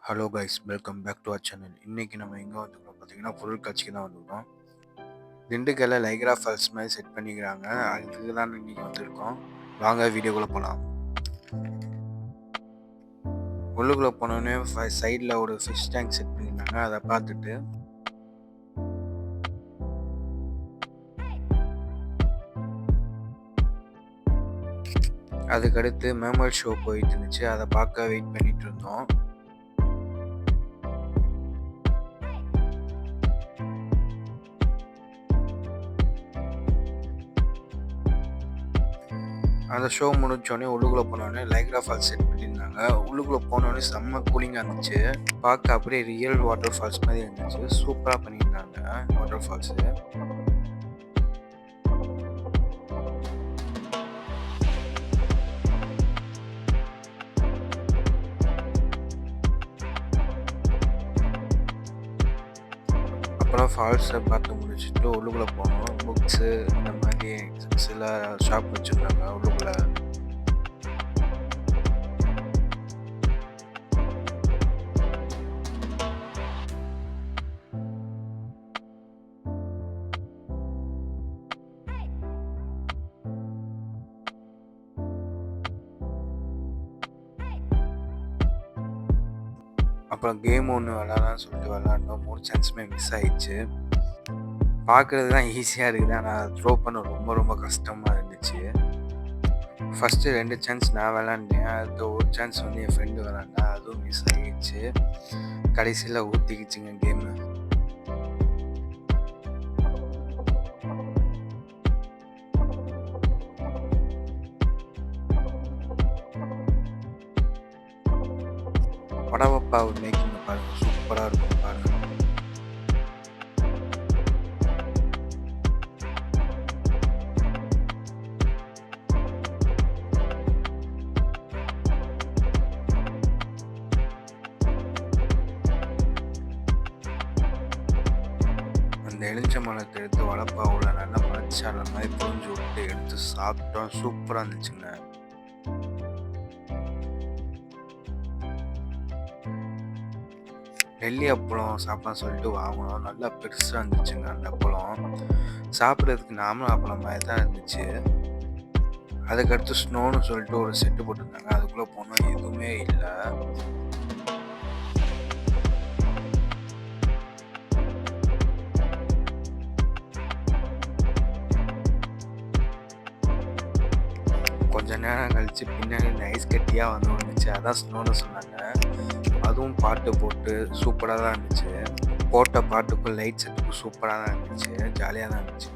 Hello guys, welcome back to our channel. இன்றைக்கி நம்ம எங்கே வந்துருக்கோம் பார்த்தீங்கன்னா, பொருட்காட்சிக்கு தான் வந்துருக்கோம். திண்டுக்கல்ல லைக்ரா ஃபால்ஸ் மாதிரி செட் பண்ணிக்கிறாங்க. அதுக்கு தான் இன்றைக்கி வந்திருக்கோம். வாங்க வீடியோக்குள்ளே போகலாம். உள்ளுக்குள்ளே போனோடனே சைடில் ஒரு ஃபிஷ் டேங்க் செட் பண்ணியிருந்தாங்க. அதை பார்த்துட்டு அதுக்கடுத்து மேமல் ஷோ போயிட்டு இருந்துச்சு. அதை பார்க்க வெயிட் பண்ணிட்டு இருந்தோம். அந்த ஷோ முடிச்சோடனே உள்ளுக்குள்ளே போனோடனே லைக்ரா ஃபால்ஸ் செட் பண்ணியிருந்தாங்க. உள்ளுக்குள்ளே போனோடனே செம்ம கூலிங்காக இருந்துச்சு. பார்க்க அப்படியே ரியல் வாட்டர் ஃபால்ஸ் மாதிரி இருந்துச்சு. சூப்பராக பண்ணியிருந்தாங்க வாட்டர் ஃபால்ஸு. அப்புறம் ஃபால்ஸை பார்த்து முடிச்சுட்டு உள்ளுக்குள்ளே போனோம். புக்ஸு இந்த மாதிரி சில ஷாப் வச்சுருந்தாங்க உள்ளுக்குள்ளே. அப்புறம் கேம் ஒன்று விளாட்லான்னு சொல்லிட்டு விளாண்டோம். 3 சான்ஸுமே மிஸ் ஆயிடுச்சு. பார்க்குறது தான் ஈஸியாக இருக்குது, ஆனால் த்ரோ பண்ண ரொம்ப ரொம்ப கஷ்டமாக இருந்துச்சு. ஃபஸ்ட்டு 2 சான்ஸ் நான் விளாண்டேன். அடுத்த ஒரு சான்ஸ் வந்து என் ஃப்ரெண்டு விளாண்டேன். அதுவும் மிஸ் ஆகிடுச்சு. கடைசியில் ஊற்றிக்கிச்சுங்க கேமு. படவப்பா மேக்கிங் பாருங்கள், சூப்பராக இருக்கும் பாருங்கள். அந்த எலுமிச்சம்பழத்தை எடுத்து வடப்பாவுல நல்லா மலைச்சால மாதிரி புரிஞ்சு விட்டு எடுத்து சாப்பிட்டோம். சூப்பராக இருந்துச்சுங்க. டெல்லி அப்பளம் சாப்பிடலாம் சொல்லிட்டு வாங்கினோம். நல்லா பெருசாக இருந்துச்சுங்க அந்த அப்பளம். சாப்பிட்றதுக்கு நாமளும் அப்பளம் மாதிரி தான் இருந்துச்சு. அதுக்கடுத்து ஸ்னோன்னு சொல்லிட்டு ஒரு செட்டு போட்டிருந்தாங்க. அதுக்குள்ளே போனோம், எதுவுமே இல்லை. கொஞ்ச நேரம் கழித்து பின்னாடி ஐஸ் கட்டியாக வந்து வந்துச்சு. அதான் ஸ்னோன்னு சொன்னாங்க. அதுவும் பாட்டு போட்டு சூப்பராக தான் இருந்துச்சு. போட்ட பாட்டுக்கும் லைட் செட்டுக்கும் சூப்பராக தான் இருந்துச்சு. ஜாலியாக தான் இருந்துச்சு.